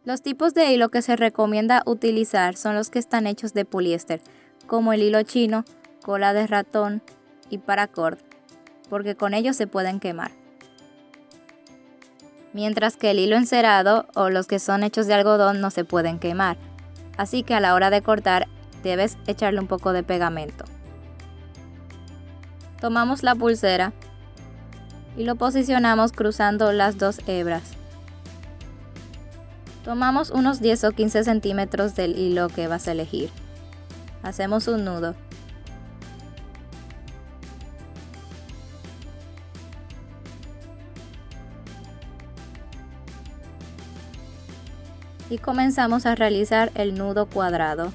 Los tipos de hilo que se recomienda utilizar son los que están hechos de poliéster, como el hilo chino, cola de ratón y paracord, porque con ellos se pueden quemar. Mientras que el hilo encerado o los que son hechos de algodón no se pueden quemar, así que a la hora de cortar debes echarle un poco de pegamento. Tomamos la pulsera y lo posicionamos cruzando las dos hebras. Tomamos unos 10 o 15 centímetros del hilo que vas a elegir. Hacemos un nudo. Y comenzamos a realizar el nudo cuadrado.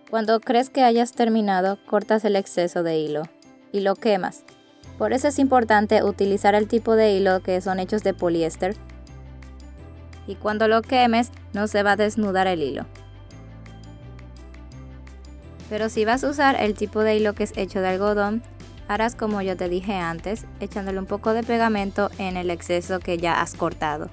Cuando crees que hayas terminado, cortas el exceso de hilo y lo quemas. Por eso es importante utilizar el tipo de hilo que son hechos de poliéster. Y cuando lo quemes, no se va a desnudar el hilo. Pero si vas a usar el tipo de hilo que es hecho de algodón, harás como yo te dije antes, echándole un poco de pegamento en el exceso que ya has cortado.